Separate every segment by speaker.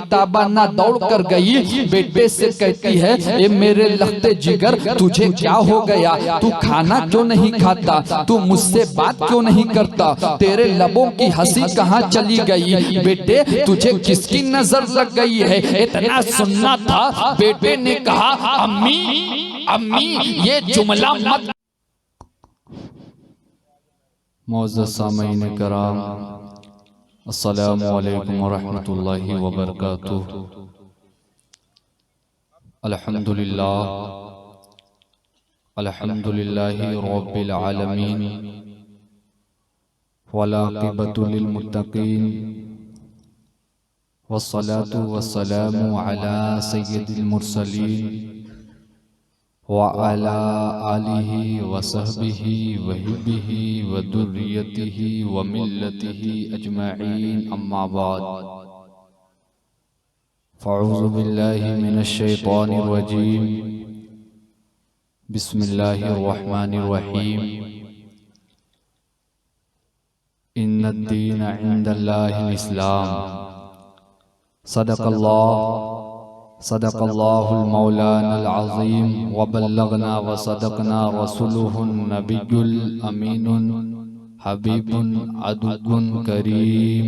Speaker 1: ताबा ना दौड़ कर गई, बेटे से कहती है ए मेरे लखते जिगर तुझे क्या हो गया, तू खाना क्यों नहीं खाता, तू मुझसे बात क्यों नहीं करता, तेरे लबों की हंसी कहाँ चली गई, बेटे तुझे किसकी नजर लग गई है। इतना सुनना था, बेटे ने कहा अम्मी अम्मी ये जुमला मत। मौजूद सामईन कराम, अस्सलामु अलैकुम वरहमतुल्लाहि वबरकातुहू। अल्हम्दुलिल्लाह अल्हम्दुलिल्लाहि रब्बिल आलमीन वल आक़िबतु लिल मुत्तक़ीन वस्सलातु वस्सलामु अला सय्यिदिल मुरसलीन व अला आलिहि व सहबिहि व हिब्बिहि व दुर्रियतिहि व मिल्लतिहि अजमईन, अम्मा बाद। फ़अऊज़ु बिल्लाहि मिनश शैतानिर रजीम, बिस्मिल्लाहिर रहमानिर रहीम। इन्नद्दीन इंदल्लाहिल इस्लाम। सदक़ल्लाहुल मौलानल अज़ीम व बल्लगना व सदक़ना रसूलुहुन नबियुल अमीनुन हबीबुन अदुव्वुन करीम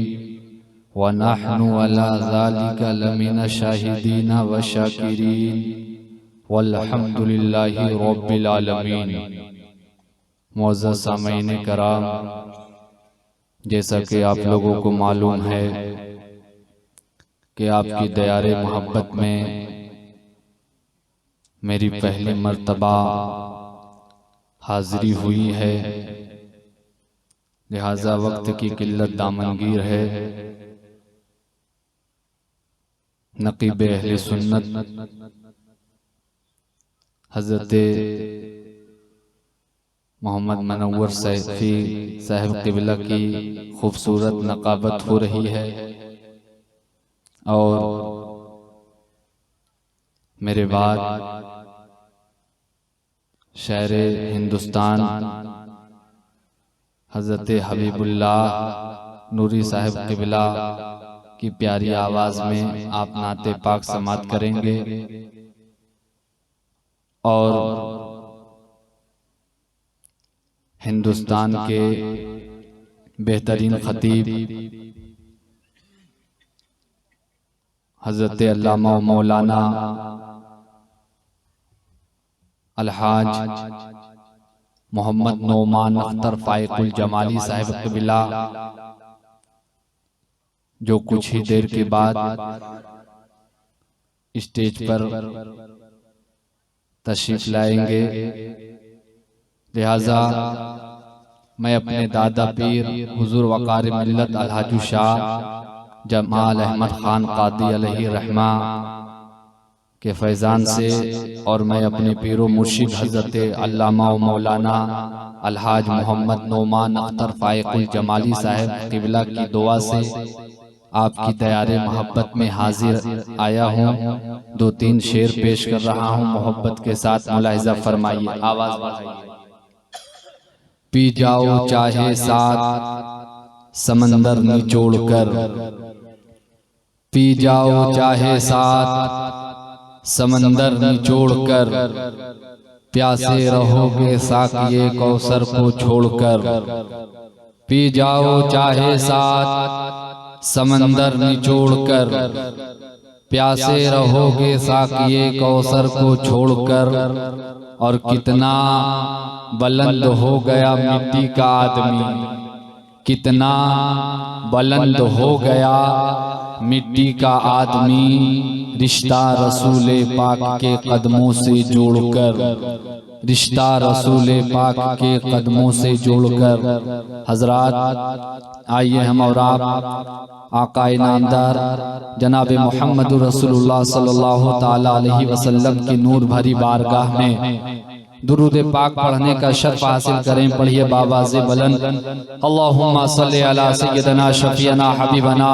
Speaker 1: व नहनु अला ज़ालिका लमिन शाहिदीन व शाकिरीन वल्हम्दुलिल्लाहि रब्बिल आलमीन। मुअज़्ज़ज़ सामईन कराम, जैसा कि आप लोगों को मालूम है कि आपकी दयारे मोहब्बत में मेरी पहली मर्तबा हाजिरी हुई है, लिहाजा वक्त की किल्लत दामनगीर है। नक़ीब अहले सुन्नत हज़रत मोहम्मद मनव्वर सैफी साहिब क़िबला की खूबसूरत नक़ाबत हो रही है और मेरे बाद शायर हिंदुस्तान हज़रत हबीबुल्लाह नूरी साहिब क़िबला की प्यारी आवाज़ में आप नाते पाक समात करेंगे और हिंदुस्तान के बेहतरीन खतीब हज़रत अल्लामा मौलाना अलहाज मोहम्मद नोमान अख्तर फाइकुल जमाली साहिब क़िबला जो कुछ ही देर के बाद स्टेज पर तशरीफ लाएंगे, लिहाजा मैं अपने दादा पीर हुजूर वक़ार मिल्लत अलहाज शाह जमाल अहमद खान क़ादी अलैहि रहमा के फैज़ान से और मैं अपने पीरो मुर्शिद हज़रत अल्लामा व मौलाना अलहाज मोहम्मद नोमान अख्तर फाइकुल जमाली साहिब क़िबला की दुआ से आपकी दयारे मोहब्बत में हाजिर आया हूँ। दो तीन शेर पेश कर रहा हूँ, मोहब्बत के साथ मुलाहिज़ा फरमाइए। आवाज़ बढ़ाइए। पी जाओ चाहे साथ समंदर निचोड़ कर, पी जाओ चाहे साथ समंदर निचोड़ कर, प्यासे रहोगे साक़िए कौसर को छोड़कर। पी जाओ चाहे साथ समंदर निचोड़ कर, प्यासे रहोगे साक़िए कौसर को छोड़कर। और कितना बुलंद हो गया मिट्टी का आदमी, कितना बुलंद हो गया मिट्टी का आदमी, रिश्ता रसूले पाक के कदमों से जोड़कर, रिश्ता रसूले पाक के कदमों से जोड़कर। हजरात आइए हम और आप आकाए नामदार जनाब मोहम्मद रसूलुल्लाह सल्लल्लाहु ताला अलैहि वसल्लम की नूर भरी बारगाह में दुरूद पाक पढ़ने का शर्फ हासिल करें। पढ़िए बावाज़े बुलंद, अल्लाहुम्मा सल्ली अला सय्यदना शफीना हबीबना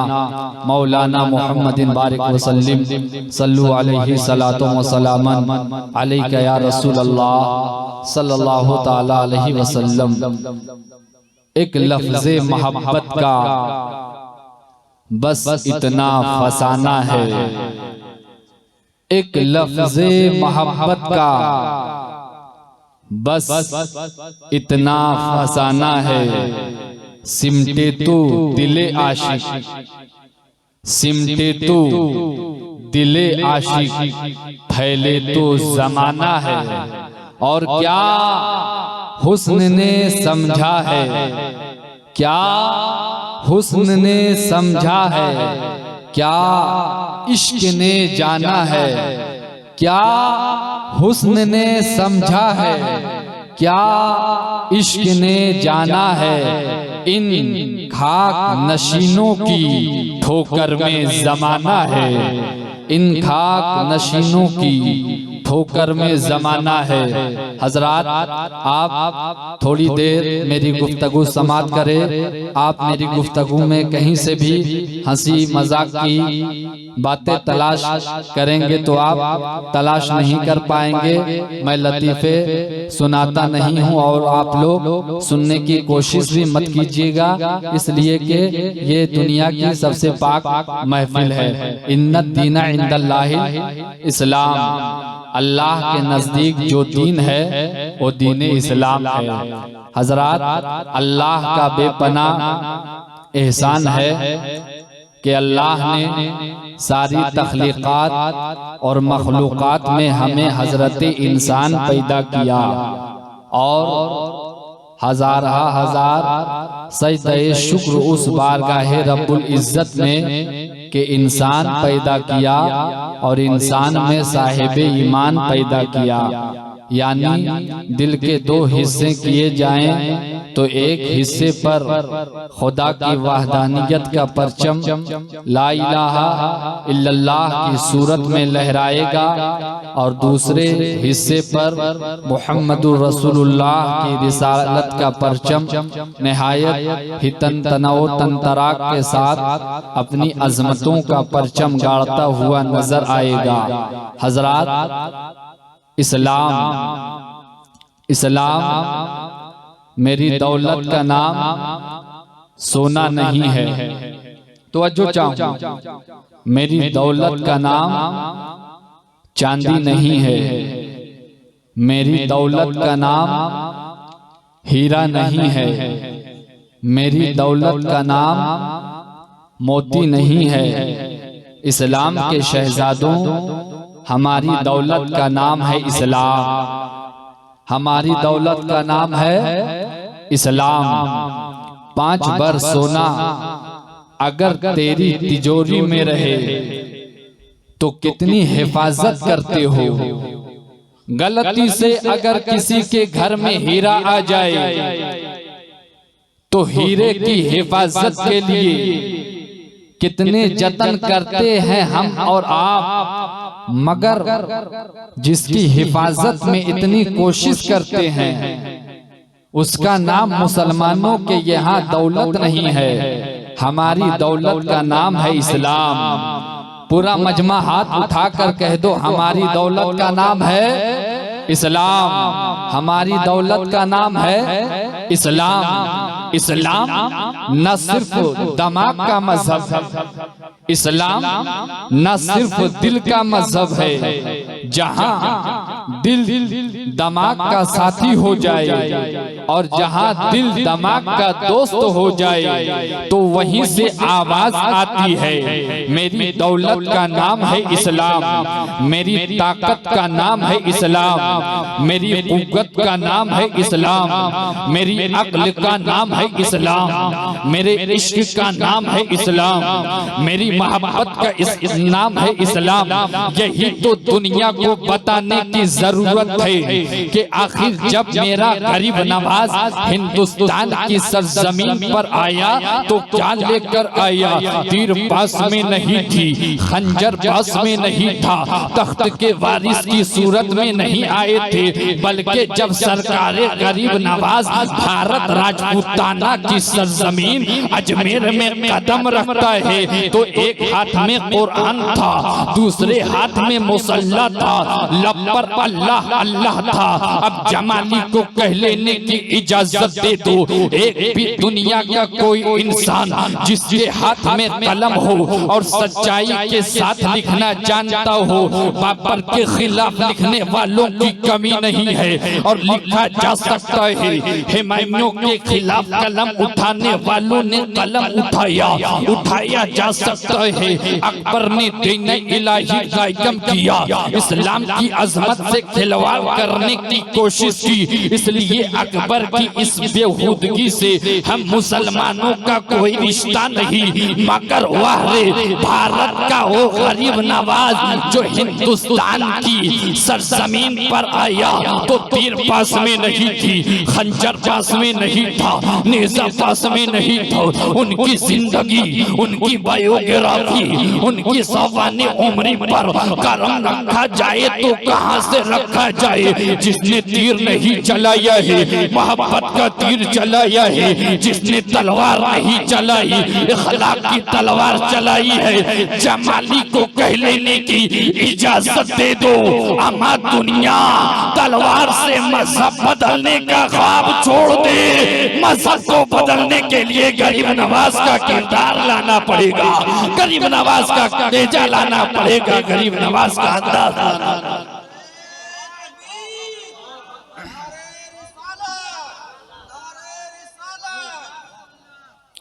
Speaker 1: मौलाना मुहम्मदिन बारिक वसल्लिम, सल्लु अलैहि सलातो व सलामन अलैका या रसूल अल्लाह सल्लल्लाहु ताला अलैहि वसल्लम। एक लफ्ज़े मोहब्बत का बस इतना फसाना है, एक लफ्ज़े मोहब्बत का बस इतना फसाना है। सिमटे तो दिले आशिक, सिमटे तो दिले आशिक, फैले तो जमाना है। और क्या हुस्न ने समझा है, क्या हुस्न ने समझा है, क्या इश्क ने जाना है, क्या हुस्न ने समझा है, क्या इश्क ने जाना है। इन खाक नशीनों की ठोकर में जमाना है, इन खाक नशीनों की ठोकर में जमाना है। हजरात, आप थोड़ी देर मेरी गुफ्तगू समाप्त करें। आप मेरी गुफ्तगू में कहीं से भी हंसी मजाक की बातें तलाश करेंगे तो आप तलाश नहीं कर पाएंगे। मैं लतीफ़े सुनाता नहीं हूँ और आप लोग सुनने की कोशिश भी मत कीजिएगा, इसलिए कि ये दुनिया की सबसे पाक महफिल है। इन्नद दीना इंदल्लाहिल इस्लाम, अल्लाह के नजदीक जो दीन है वो दीन इस्लाम है। हजरात, अल्लाह का बेपनाह एहसान है कि अल्लाह ने सारी तख्लीकात और मखलूकात में हमें हजरत इंसान पैदा किया और हजार सजदे शुक्र उस बारगाहे रब्बुल इज्जत में कि इंसान पैदा किया और इंसान में साहिब ईमान पैदा किया। यानी दिल के दो हिस्से किए जाएं तो एक हिस्से पर खुदा की वहदानियत का परचम ला इलाहा इल्लल्लाह की सूरत में लहराएगा और दूसरे हिस्से पर मुहम्मदुर रसूलुल्लाह की रिसालत का परचम निहायत ही तनतनाओ तनतराक के साथ अपनी अजमतों का परचम गाड़ता हुआ नजर आएगा। हजरात, इस्लाम मेरी दौलत का नाम सोना नहीं है। तो जो चाहूं, मेरी दौलत का नाम चांदी नहीं है, मेरी दौलत का नाम हीरा नहीं है, मेरी दौलत का नाम मोती नहीं है। इस्लाम के शहजादों, हमारी दौलत का नाम है इस्लाम, हमारी दौलत का नाम है इस्लाम। 5 बर सोना अगर तेरी तिजोरी में रहे तो कितनी हिफाजत करते हो। गलती से अगर किसी के घर में हीरा आ जाए तो हीरे की हिफाजत के लिए कितने जतन करते हैं हम और आप, मगर जिसकी हिफाजत में इतनी कोशिश करते हैं उसका नाम मुसलमानों के यहाँ दौलत नहीं है। हमारी दौलत का नाम है इस्लाम। पूरा मजमा हाथ उठाकर कह दो, हमारी दौलत का नाम है इस्लाम, हमारी दौलत का नाम है इस्लाम। इस्लाम न सिर्फ दिमाग का मजहब, इस्लाम न सिर्फ दिल का मजहब है। जहां दिल दिमाग का साथी हो जाए और जहां दिल दिमाग का दोस्त हो जाए तो वहीं से आवाज आती है, मेरी दौलत का नाम है इस्लाम, मेरी ताकत का नाम है इस्लाम, मेरी कुव्वत का नाम है इस्लाम, मेरी अक्ल का नाम है इस्लाम, मेरे इश्क का नाम है इस्लाम, मेरी मोहब्बत का इस नाम है इस्लाम। यही तो दुनिया को बताने की जरूरत है कि आखिर जब मेरा गरीब नवाज हिंदुस्तान की सरजमीन पर आया तो क्या लेकर आया। तीर पास में नहीं थी, खंजर पास में नहीं था, तख्त के वारिस की सूरत में नहीं आए थे, बल्कि जब सरकारे गरीब नवाज भारत राजपूताना की सरजमीन अजमेर में कदम रखता है तो एक हाथ में कुरान था, दूसरे हाथ में मुसल्ला था
Speaker 2: था, लब पर अल्लाह अल्लाह था। अब जमाली को कह लेने की इजाजत दे दो। एक भी दुनिया का कोई इंसान जिसके हाथ में कलम हो और सच्चाई के साथ लिखना जानता हो, बाबर के खिलाफ लिखने वालों की कमी नहीं है और लिखा जा सकता है। हुमायूं के खिलाफ कलम उठाने वालों ने कलम उठाया जा सकता है। अकबर ने दीन इलाही कायम किया, इस्लाम की अजमत से खिलवाड़ करने की कोशिश की। इसलिए अकबर की इस बेहूदगी से हम मुसलमानों का कोई रिश्ता नहीं। मगर वाह रे, भारत का वो गरीब नवाज जो हिंदुस्तान की सरजमीन पर आया तो तीर पास में नहीं थी, खंजर पास में नहीं था, नेज़ा पास में नहीं था। उनकी जिंदगी, उनकी बायोग्राफी, उनकी सवाने उम्री पर करम रखा जाए तो कहां से रखा जाए। जिसने तीर नहीं चलाया है, मोहब्बत का तीर चलाया है। जिसने तलवार नहीं चलाई, इखलाक की तलवार चलाई है। जमाली को कह लेने की इजाजत दे दो। अमा दुनिया तलवार से मजहब बदलने का ख्वाब छोड़ दे। मजहब को बदलने के लिए गरीब नवाज का किरदार लाना पड़ेगा, गरीब नवाज का तेजा लाना पड़ेगा, गरीब नवाज का अंदाज लाना।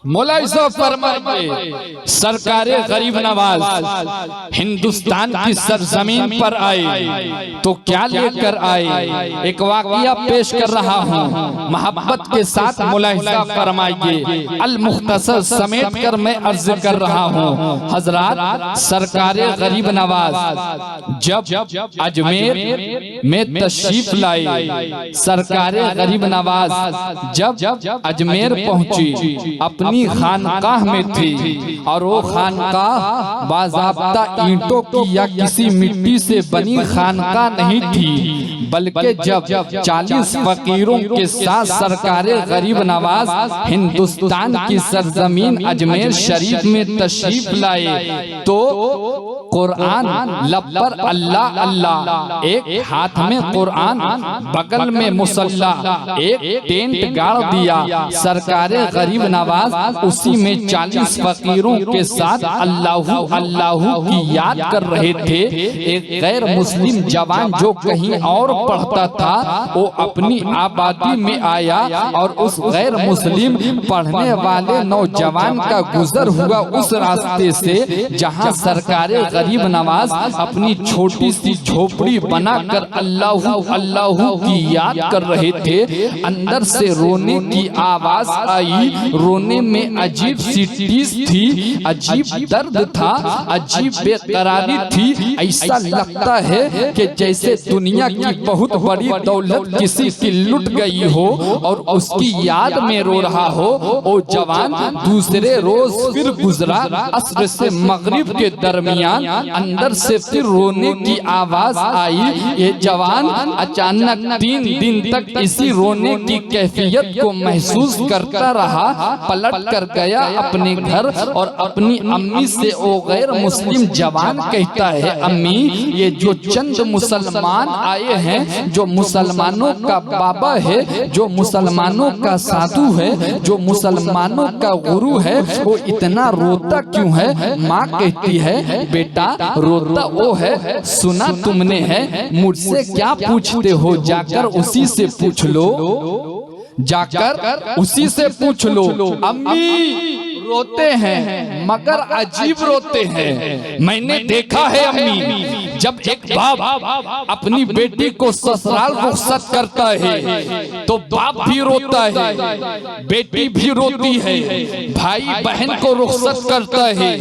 Speaker 1: मौलाई साहब फरमाएंगे, सरकारे गरीब नवाज हिंदुस्तान की सरजमीन पर आए तो क्या लेकर आए। एक वाकया पेश कर रहा हूँ, मोहब्बत के साथ मौलाई साहब फरमाएंगे। अल मुख्तसर समेट कर मैं अर्ज कर रहा हूँ। हजरात, सरकारे गरीब नवाज जब अजमेर में तशरीफ लाए, सरकारे गरीब नवाज जब अजमेर पहुंची, अपनी खानकाह में थी और वो खानकाह बाज़ाब्ता ईंटों की या किसी मिट्टी से बनी खानकाह नहीं थी, बल्कि जब 40 फकीरों के साथ सरकारे गरीब नवाज हिंदुस्तान की सरजमीन अजमेर शरीफ में तशरीफ लाए तो कुरान लब पर अल्लाह अल्लाह, एक हाथ में कुरान, बगल में मुसल्ला, एक टेंट गाड़ दिया। सरकारे गरीब नवाज उसी में 40 फकीरों के साथ अल्लाहू अल्लाहू की याद कर रहे थे। एक गैर मुस्लिम जवान जो कहीं और पढ़ता था, वो अपनी आबादी में आया और उस गैर मुस्लिम पढ़ने वाले नौजवान का गुजर हुआ उस रास्ते से जहां सरकारे गरीब नवाज अपनी छोटी सी झोपड़ी बनाकर अल्लाहू अल्लाहू की याद कर रहे थे। अंदर से रोने की आवाज आई। रोने में अजीब सी टीस थी, अजीब दर्द था, अजीब बेकरारी थी। ऐसा लगता है कि जैसे दुनिया की बहुत बड़ी दौलत किसी की लुट गई हो और उसकी याद में रो रहा हो। वो जवान दूसरे रोज फिर गुजरा। असर से मगरिब के दरमियान अंदर से फिर रोने की आवाज आई। ये जवान अचानक 3 दिन तक इसी रोने की कैफियत को महसूस करता रहा। पलट कर गया अपने घर और अपनी अम्मी से वो गैर मुस्लिम जवान कहता है, अम्मी ये जो चंद मुसलमान आए हैं, जो मुसलमानों का बाबा है, जो मुसलमानों का साधु है, जो मुसलमानों का गुरु है, वो इतना रोता क्यों है। माँ कहती है, बेटा रोता वो है, सुना तुमने है, मुझसे क्या पूछते हो, जाकर उसी से पूछ लो, जाकर उसी से पूछ लो। अम्मी रोते हैं मगर अजीब रोते हैं। मैंने देखा है अम्मी, जब एक बाप अपनी बेटी को ससुराल रुखसत करता है तो बाप भी रोता है, बेटी भी रोती है, भाई बहन को रुखसत करता है,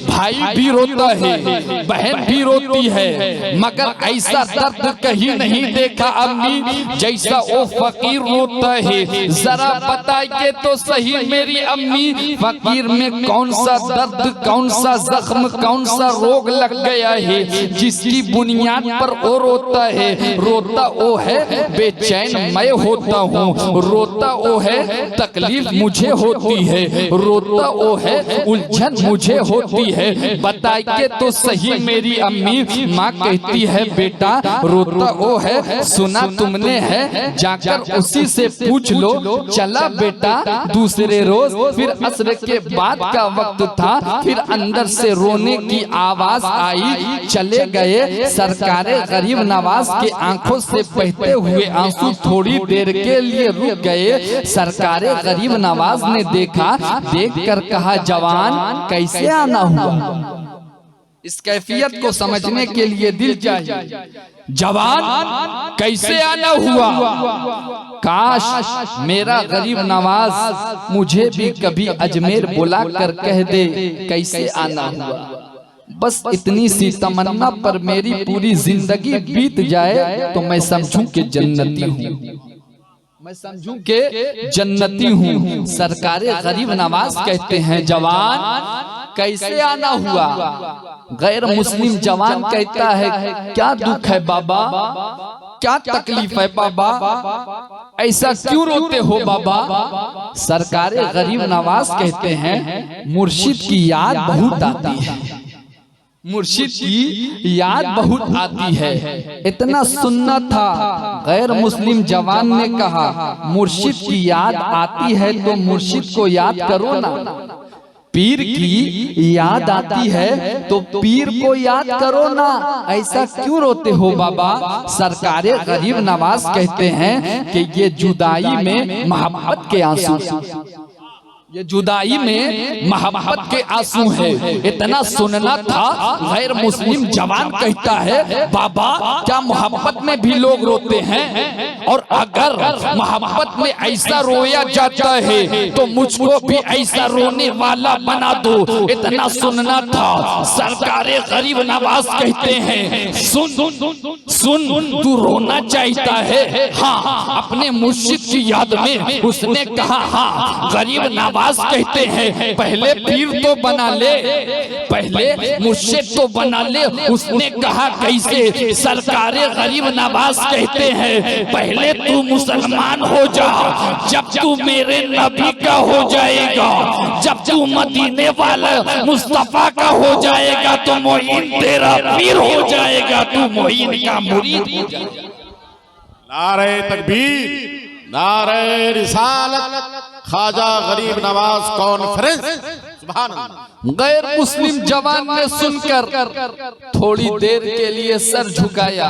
Speaker 1: भाई भी रोता है, बहन भी रोती है, मगर ऐसा दर्द कहीं नहीं देखा अम्मी जैसा वो फकीर रोता है। जरा बताइए तो सही मेरी अम्मी, फकीर में कौन सा दर्द, कौन सा जख्म, कौन सा रोग लग गया है जिसकी
Speaker 2: जिसकी बुनियाद पर वो रोता है, रोता वो है बेचैन मैं होता हूँ, रोता वो है तकलीफ मुझे होती है, रोता वो है उलझन मुझे होती है। बताइए तो सही मेरी अम्मी माँ कहती है बेटा रोता वो है, सुना तुमने है जाकर उसी से पूछ लो। चला बेटा दूसरे रोज, फिर असर के बाद का वक्त था, फिर अंदर से रोने की आवाज आई। चले गए सरकारे गरीब नवाज के आंखों से बहते हुए आंसू थोड़ी देर के लिए रुक गए। सरकारे गरीब नवाज ने देखा, देखकर कहा जवान कैसे आना हुआ। इस कैफियत को समझने के लिए दिल चाहिए। जवान कैसे आना हुआ, काश मेरा गरीब नवाज मुझे भी कभी अजमेर बुलाकर कह दे कैसे आना हुआ। बस इतनी सी तमन्ना पर मेरी पूरी जिंदगी बीत जाए तो मैं समझूं कि जन्नती हूँ, मैं समझूं कि जन्नती हूँ। सरकारे गरीब नवाज कहते हैं जवान कैसे आना हुआ। गैर मुस्लिम जवान कहता है क्या दुख है बाबा, क्या तकलीफ है बाबा, ऐसा क्यों रोते हो बाबा। सरकारे गरीब नवाज कहते हैं मुर्शिद की याद बहुत आती है, मुर्शिद की याद बहुत आती है। इतना सुनना था। गैर मुस्लिम जवान ने कहा मुर्शिद की याद आती है तो मुर्शिद को याद करो ना। पीर की याद आती है तो पीर को याद करो ना, ऐसा क्यों रोते हो बाबा। सरकारे गरीब नवाज कहते हैं कि ये जुदाई में मोहब्बत के आंसू, ये जुदाई में मोहब्बत के आंसू है। इतना सुनना था। गैर मुस्लिम जवान कहता है बाबा क्या मोहब्बत में भी लोग रोते हैं, और अगर मोहब्बत में ऐसा रोया जाता है तो मुझको भी ऐसा रोने वाला बना दो। इतना सुनना था। सरकारे गरीब नवाज कहते हैं सुन सुन तू रोना चाहता है, हाँ अपने मुर्शिद की याद में। उसने कहा हाँ। गरीब नवाज कहते हैं पहले पीर तो बना ले, पहले मुर्शिद तो बना ले। उसने कहा कैसे। सरकारे गरीब नवाज कहते हैं पहले तू मुसलमान हो जा, जब तू मेरे नबी का हो जाएगा, जब तू मदीने वाला मुस्तफा का हो जाएगा तो मोइन तेरा पीर हो जाएगा, तू मोइन का मुरीद हो जाएगा।
Speaker 3: नारे तकबीर, नारे रिसालत, ख्वाजा गरीब नवाज कॉन्फ्रेंस। सुभान अल्लाह।
Speaker 2: गैर मुस्लिम जवान ने सुनकर थोड़ी देर के लिए सर झुकाया,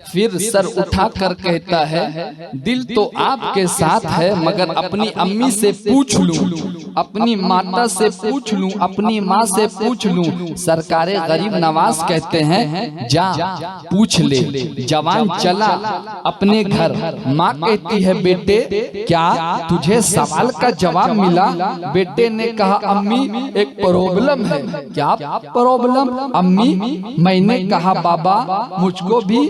Speaker 2: फिर सर उठाकर कहता है दिल तो आपके साथ है मगर अपनी अम्मी से पूछ लूं, अपनी माता से पूछ लूं, अपनी माँ से पूछ लूं। सरकारे गरीब नवाज कहते हैं जा पूछ ले। जवान चला अपने घर। माँ कहती है बेटे क्या तुझे सवाल का जवाब मिला। बेटे ने कहा अम्मी एक प्रॉब्लम है। क्या प्रॉब्लम अम्मी। मैंने कहा बाबा मुझको भी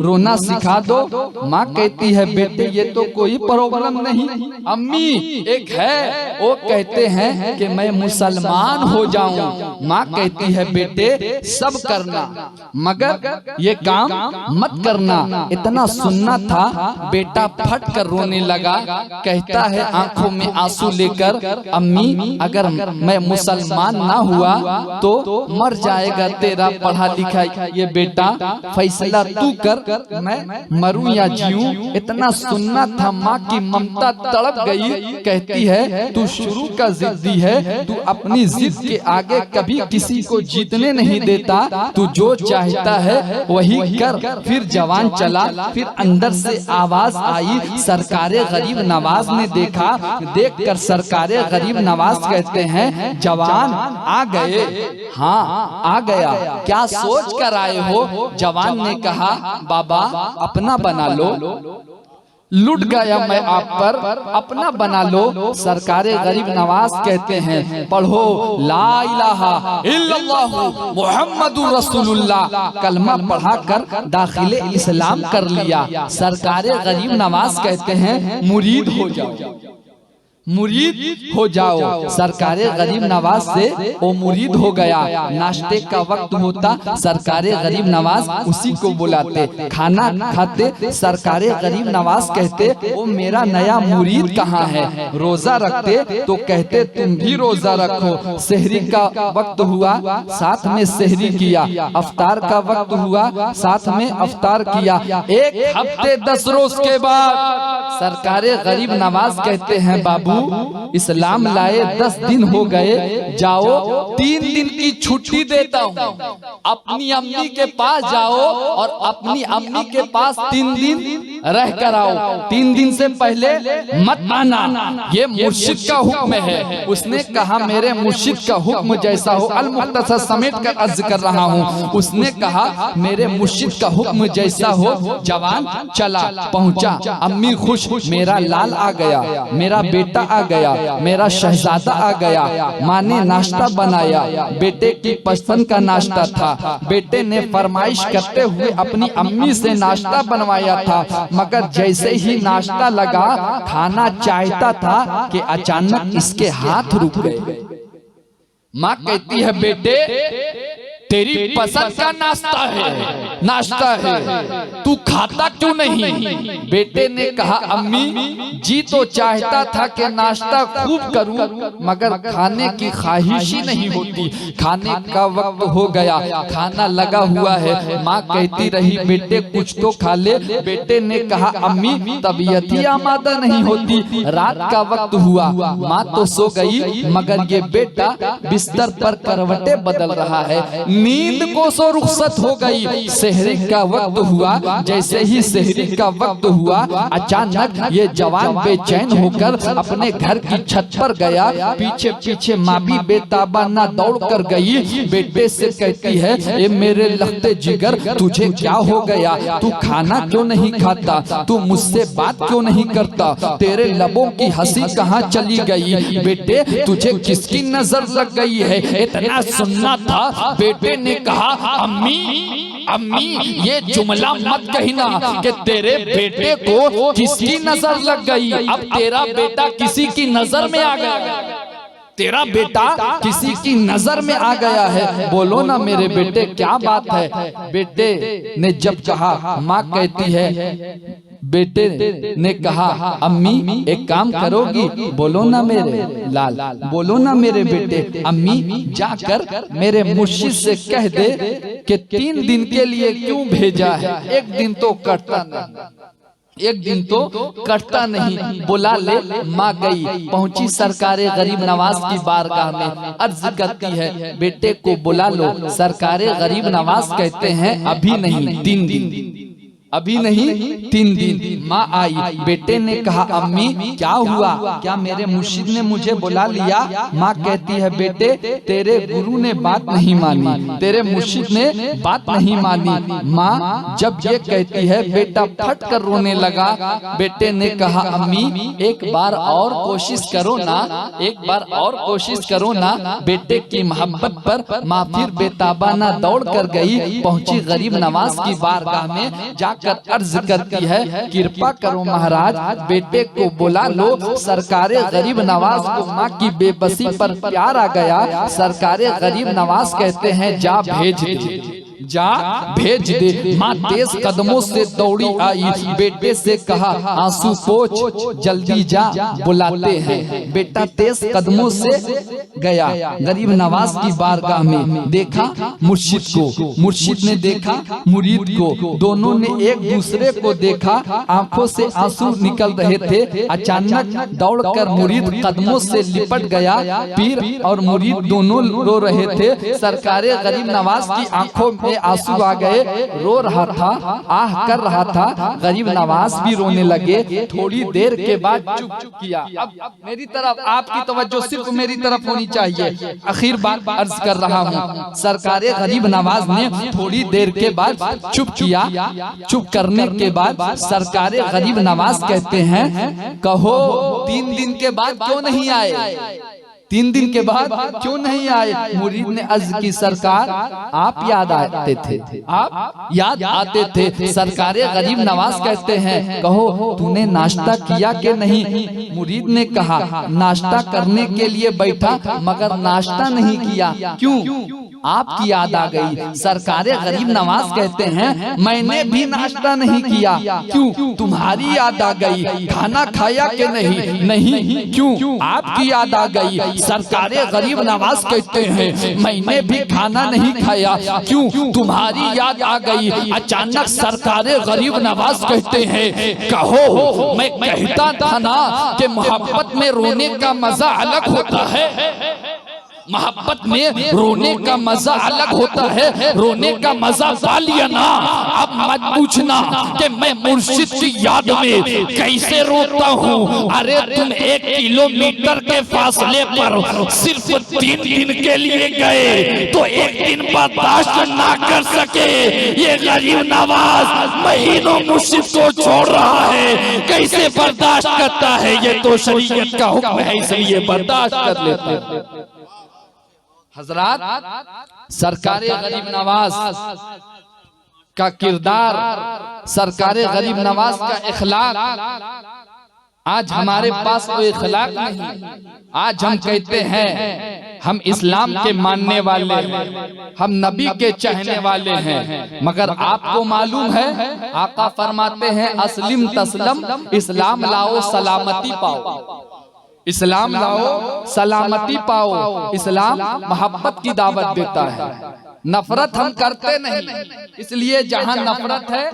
Speaker 2: रोना सिखा दो। माँ कहती है बेटे ये तो कोई प्रॉब्लम नहीं अम्मी, एक है वो कहते हैं कि मैं मुसलमान हो जाऊं। माँ कहती है बेटे सब करना मगर ये काम मत करना। इतना सुनना था। बेटा फट कर रोने लगा। कहता है आंखों में आंसू लेकर अम्मी अगर मैं मुसलमान ना हुआ तो मर जाएगा तेरा पढ़ा लिखा ये बेटा, फैसला तू कर मैं मरूं या जीऊं। इतना सुनना था। माँ की ममता तड़प गई। कहती है तू शुरू का जिद्दी है, तू अपनी जिद के आगे कभी किसी को जीतने नहीं देता, तू जो चाहता है वही कर। फिर जवान चला। फिर अंदर से आवाज आई। सरकारे गरीब नवाज ने देखा। देखकर सरकारे गरीब नवाज कहते हैं जवान आ गए। हाँ आ गया। क्या सोच कर आए हो। जवान ने कहा बाबा अपना बना लो, लुट गया मैं आप पर, अपना बना लो। सरकारे गरीब नवाज कहते हैं पढ़ो ला इलाहा इल्लल्लाहु मुहम्मदुर रसूलुल्लाह। कलमा पढ़ाकर दाखिले इस्लाम कर लिया। सरकारे गरीब नवाज कहते हैं मुरीद हो जाओ।
Speaker 1: मुरीद हो जाओ। सरकारे गरीब नवाज से वो मुरीद हो गया। नाश्ते का वक्त होता, सरकारे गरीब नवाज उसी को बुलाते। खाना खाते, सरकारे गरीब नवाज कहते वो मेरा नया मुरीद कहाँ है। रोजा रखते तो कहते तुम भी रोजा रखो। सहरी का वक्त हुआ, साथ में सहरी किया। अफ्तार का वक्त हुआ, साथ में अफ्तार किया। एक हफ्ते 10 रोज के बाद सरकारे गरीब नवाज कहते हैं बाबू इस्लाम लाए 10 दिन हो गए, जाओ 3 दिन की छुट्टी देता हूँ। अपनी अम्मी के पास जाओ और अपनी अम्मी के पास 3 दिन रह कर आओ। 3 दिन से पहले मत आना, ये मुर्शिद का हुक्म है। उसने कहा मेरे मुर्शिद का हुक्म जैसा हो। अल मुख्तसर समेट कर अर्ज कर रहा हूँ। उसने कहा मेरे मुर्शिद का हुक्म जैसा हो। जवान चला, पहुंचा, अम्मी खुश, मेरा लाल आ गया, मेरा बेटा आ गया, मेरा शहजादा आ गया। माँ ने नाश्ता बनाया, बेटे की पसंद का नाश्ता था। बेटे ने फरमाइश करते हुए अपनी अम्मी से नाश्ता बनवाया था, मगर जैसे ही नाश्ता लगा खाना चाहता था कि अचानक इसके हाथ रुक गए। माँ कहती है बेटे तेरी पसंद का नाश्ता है, तू खाता क्यों नहीं। बेटे ने कहा अम्मी जी तो चाहता था कि नाश्ता खूब करूं, मगर खाने की ख्वाहिश ही नहीं होती। खाने का वक्त हो गया, खाना लगा हुआ है। माँ कहती रही बेटे कुछ तो खा ले। बेटे ने कहा अम्मी तबीयत ही आमादा नहीं होती। रात का वक्त हुआ, माँ तो सो गई, मगर ये बेटा बिस्तर पर करवटें बदल रहा है। नींद को सो रुखसत हो गई। सहरी का वक्त हुआ, जैसे ही सहरी का वक्त हुआ अचानक ये जवान बेचैन होकर अपने घर की छत पर गया। पीछे पीछे माँ भी बेताबा ना दौड़ कर गई। बेटे से कहती है ये मेरे लखते जिगर तुझे क्या हो गया, तू खाना क्यों नहीं खाता, तू मुझसे बात क्यों नहीं करता, तेरे लबों की हंसी कहाँ चली गई। बेटे तुझे किसकी नजर लग गई है। इतना सुनना था। बेटे ने कहा अम्मी ये जुमला मत कहना कि तेरे बेटे को किसकी नजर लग गई। अब तेरा बेटा किसी की नजर में आ गया, तेरा बेटा किसी की नजर में आ गया है। बोलो ना मेरे बेटे क्या बात है। बेटे ने जब कहा, माँ कहती है बेटे ने कहा अम्मी एक काम करोगी। बोलो ना मेरे लाल, बोलो ना मेरे बेटे। अम्मी जाकर मेरे मुर्शिद से कह दे कि 3 दिन के लिए क्यों भेजा है, एक दिन तो कटता नहीं, एक दिन तो कटता नहीं, बुला ले। माँ गई, पहुंची सरकारे गरीब नवाज की बारगाह में। अर्ज करती है बेटे को बुला लो। सरकारे गरीब नवाज कहते हैं अभी नहीं 3 दिन, अभी नहीं 3 दिन। माँ आई, बेटे ने कहा अम्मी क्या हुआ, क्या मेरे मुर्शिद ने मुझे बुला लिया। माँ कहती है बेटे तेरे गुरु ने बात नहीं मानी, तेरे मुर्शिद ने बात नहीं मानी। माँ जब ये कहती है बेटा फट कर रोने लगा। बेटे ने कहा अम्मी एक बार और कोशिश करो ना, एक बार और कोशिश करो ना। बेटे की मोहब्बत पर माँ फिर बेताबा ना दौड़ कर गई। पहुंची गरीब नवाज की बारगाह में, जाकर अर्ज करती है कृपा करो महाराज बेटे को बुला लो। सरकारे गरीब नवाज को माँ की बेबसी पर प्यार आ गया। सरकारे गरीब नवाज कहते हैं जा भेज दे, जा भेज दे। माँ तेज कदमों से दौड़ी आई, बेटे से कहा आंसू पोंछ जल्दी जा बुलाते हैं। बेटा तेज कदमों से गया गरीब नवाज की बारगाह में। देखा मुर्शिद को, मुर्शिद ने देखा मुरीद को, दोनों ने एक दूसरे को देखा। आंखों से आंसू निकल रहे थे। अचानक दौड़कर मुरीद कदमों से लिपट गया। पीर और मुरीद दोनों रो रहे थे। सरकारे गरीब नवाज की आंखों में आंसू आ गए, रो रहा था, आह कर रहा था। गरीब नवाज भी रोने लगे। थोड़ी देर के बाद चुप किया। अब मेरी तरफ आपकी तवज्जो सिर्फ मेरी तरफ होनी चाहिए। आखिर बात अर्ज कर रहा हूँ। सरकारे गरीब नवाज ने थोड़ी देर के बाद चुप किया। चुप करने के बाद सरकारे गरीब नवाज कहते हैं कहो 3 दिन के बाद क्यों नहीं आए, 3 दिन के बाद क्यों नहीं आए? मुरीद ने अर्ज की, सरकार आप याद आते थे, आप याद आते थे। सरकारे गरीब नवाज कहते हैं, कहो तूने नाश्ता किया कि नहीं? मुरीद ने कहा, नाश्ता करने के लिए बैठा मगर नाश्ता नहीं किया। क्यों? आपकी याद आ गई। सरकारे गरीब नवाज कहते हैं, मैंने भी नाश्ता नहीं किया। क्यों? तुम्हारी याद आ गई। खाना खाया कि नहीं? नहीं। क्यों? आपकी याद आ गई। सरकारे गरीब नवाज कहते हैं, मैंने भी खाना नहीं खाया। क्यों? तुम्हारी याद आ गई। अचानक सरकारे गरीब नवाज कहते हैं, कहो मैं कहता था ना कि मोहब्बत में रोने का मजा अलग होता है। मोहब्बत में रोने का मजा अलग होता है, रोने का मजा पा लिया ना। अब मत पूछना कि मैं मुर्शिद की याद में कैसे रोता हूँ। अरे तुम 1 किलोमीटर के फासले पर सिर्फ 3 दिन के लिए गए तो 1 दिन बर्दाश्त ना कर सके। ये गरीब नवाज महीनों मुर्शिद को छोड़ रहा है, कैसे बर्दाश्त करता है? ये तो शरीयत का हुक्म है, इसलिए बर्दाश्त कर लेते हैं। हजरात, सरकारे गरीब नवाज का किरदार, सरकारे गरीब नवाज का इखलाक, आज हमारे पास कोई इखलाक नहीं। आज हम कहते हैं हम इस्लाम के मानने वाले हैं, हम नबी के चाहने वाले हैं, मगर आपको मालूम है आका फरमाते हैं, अस्लिम तस्लम, इस्लाम लाओ सलामती पाओ। इस्लाम लाओ सलामती पाओ। इस्लाम मोहब्बत की दावत देता है, नफरत हम करते नहीं। इसलिए जहाँ नफरत है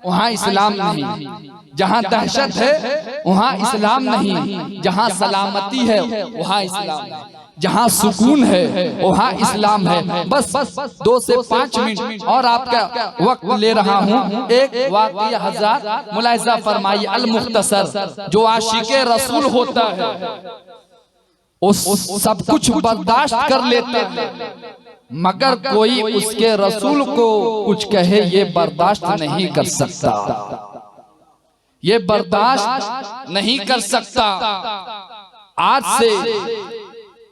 Speaker 1: वहाँ इस्लाम नहीं, जहाँ दहशत है वहाँ इस्लाम नहीं, जहाँ सलामती है वहाँ इस्लाम है, जहाँ सुकून है वहाँ इस्लाम है। बस 2 से 5 मिनट और आपका वक्त ले रहा हूँ। एक वाक़या हज़रात मुलाहिज़ा फरमाइए, अल मुख्तसर, जो आशिक़े रसूल होता है उस सब कुछ बर्दाश्त कर लेता है, मगर कोई उसके रसूल को कुछ कहे ये बर्दाश्त नहीं कर सकता, ये बर्दाश्त नहीं कर सकता। आज से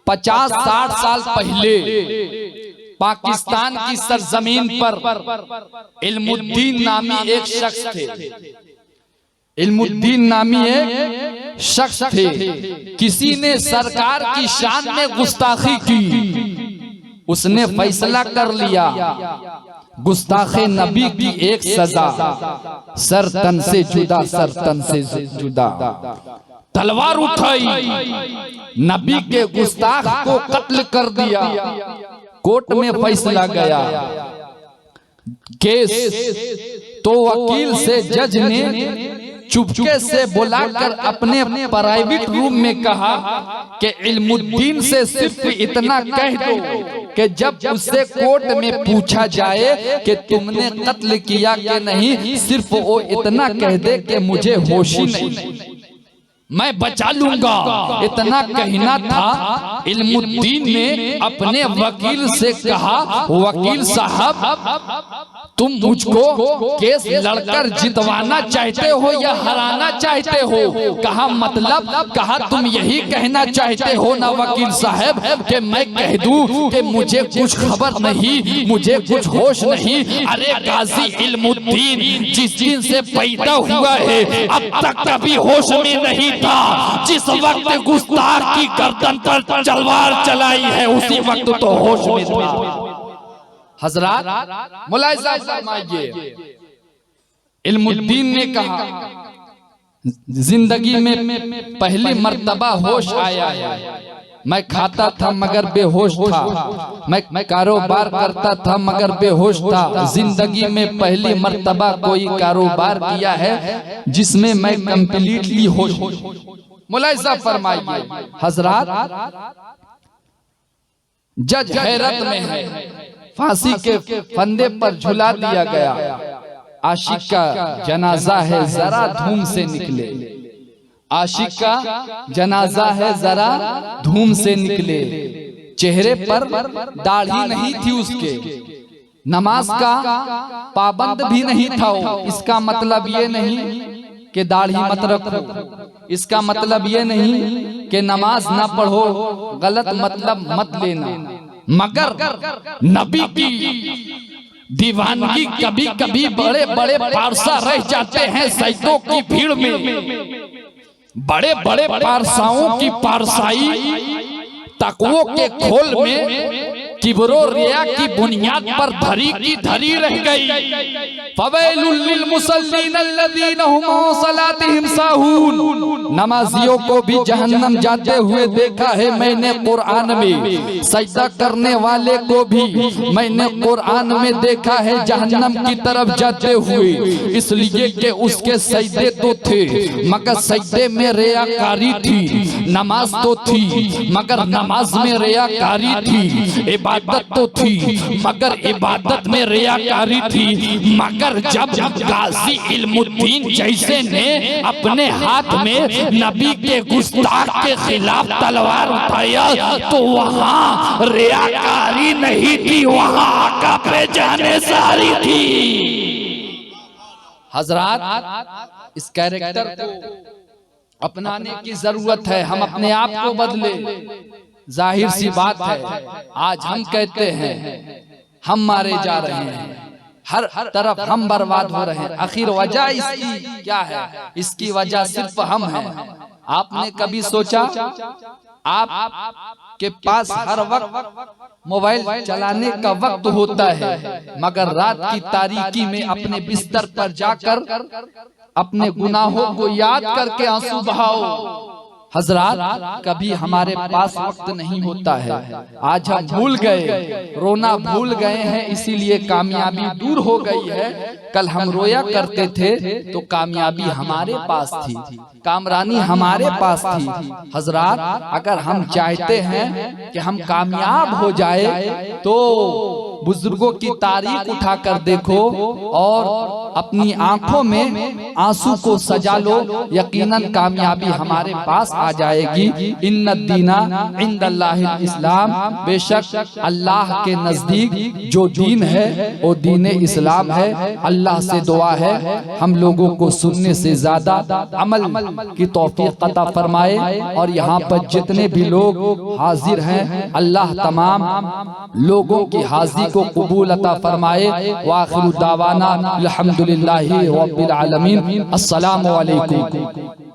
Speaker 1: 50-60 साल पहले पाकिस्तान की सरजमीन पर इल्मुद्दीन नामी एक शख्स थे। इल्मुद्दीन नामी एक शख्स थे। किसी ने सरकार की शान में गुस्ताखी की, उसने फैसला कर लिया गुस्ताखे नबी की एक सजा, सर तन से जुदा, सर तन से जुदा। तलवार उठाई, नबी के गुस्ताख को कत्ल कर दिया। कोर्ट में फैसला गया, केस तो वकील से जज ने चुपके से बुलाकर अपने प्राइवेट रूम में कहा कि इल्मुद्दीन से सिर्फ इतना कह दो कि जब उससे कोर्ट में पूछा जाए कि तुमने कत्ल किया कि नहीं, सिर्फ वो इतना कह दे कि मुझे होश ही नहीं, मैं बचा लूंगा। इतना कहना था। इल्मुद्दीन ने अपने वकील से कहा, वकील साहब तुम मुझको केस लड़कर जितवाना चाहते हो या हराना चाहते हो? कहा मतलब? कहा तुम यही कहना चाहते हो ना वकील साहब कि मैं कह दूं कि मुझे कुछ खबर नहीं, मुझे कुछ होश नहीं? अरे गाजी इल्मुद्दीन जिस दिन से पैदा हुआ है अब तक कभी होश में नहीं था। जिस वक्त गुस्ताख की गर्दन पर तलवार चलाई है उसी वक्त तो होश में था। हजरात मुलाहिज़ा फरमाइए, इल्मुद्दीन ने कहा जिंदगी में पहली मर्तबा होश आया है। मैं खाता था मगर बेहोश था, मैं कारोबार करता था मगर बेहोश था। जिंदगी में पहली मर्तबा कोई कारोबार किया है जिसमें मैं कंप्लीटली होश। मुलाहिज़ा फरमाइए हजरात, जज हैरत में है। फांसी के फंदे पर झुला दिया गया। आशिक का जनाजा है, जरा धूम से निकले। आशिक का जनाजा है, जरा धूम से निकले। चेहरे पर दाढ़ी नहीं थी उसके, नमाज का पाबंद भी नहीं था। इसका मतलब ये नहीं कि दाढ़ी मत रखो, इसका मतलब ये नहीं कि नमाज ना पढ़ो, गलत मतलब मत लेना,
Speaker 2: मगर नबी की दीवानगी कभी कभी बड़े बड़े पारसा रह जाते हैं सैयदों की भीड़ में। बड़े बड़े पारसाओं की पारसाई तकवों के खोल में किब्रो रिया की बुनियाद पर धरी की धरी रह गई। फवैलुल लिल मुसल्लीन अल्लज़ीना हुम अन सलातिहिम साहून, नमाजियों को भी जहन्नम जाते हुए देखा है मैंने कुरान में, सजदा करने वाले को भी मैंने कुरान में देखा है जहन्नम की तरफ जाते हुए, इसलिए कि उसके सजदे तो थे मगर सजदे में रियाकारी थी, नमाज तो थी मगर नमाज में रियाकारी थी, इबादत तो थी मगर इबादत में रियाकारी थी। मगर जब गाजी इल्मुद्दीन जैसे ने अपने हाथ में नबी के गुस्ताख के खिलाफ तलवार उठाया तो वहां रियाकारी नहीं थी, वहां आका पे जाने सारी थी।
Speaker 1: हजरात इस कैरेक्टर को अपनाने की जरूरत है, हम अपने आप को बदले। जाहिर सी बात है आज हम कहते हैं हम मारे जा रहे हैं, हर तरफ हम बर्बाद हो रहे हैं, आखिर वजह इसकी क्या है? इसकी वजह सिर्फ हम हैं। आपने कभी सोचा आप के पास हर वक्त मोबाइल चलाने का वक्त होता है मगर रात की तारीकी में अपने बिस्तर पर जाकर अपने गुनाहों को याद करके आंसू बहाओ। हजरात कभी हमारे पास वक्त नहीं होता है, आज हम भूल गए, रोना भूल गए हैं, इसीलिए कामयाबी दूर हो गई है। कल हम रोया करते थे तो कामयाबी हमारे पास थी, कामरानी हमारे पास थी। हजरात अगर हम चाहते हैं कि हम कामयाब हो जाए तो बुजुर्गों की तारीख उठाकर देखो और अपनी आंखों में आंसू को सजा लो, यकीनन कामयाबी हमारे पास आ जाएगी। इन्नद्दीना इंदल्लाहिल इस्लाम, बेशक अल्लाह के नजदीक जो दीन है वो दीन इस्लाम है। अल्लाह से दुआ है हम लोगों को सुनने से ज्यादा अमल की तौफीक अता फरमाए और यहाँ पर जितने भी लोग हाजिर हैं अल्लाह तमाम लोगों की हाजिरी को कबूल अता फरमाए। वाखिरु दावाना अल्हम्दुलिल्लाहि रब्बिल आलमीन। अस्सलामु अलैकुम।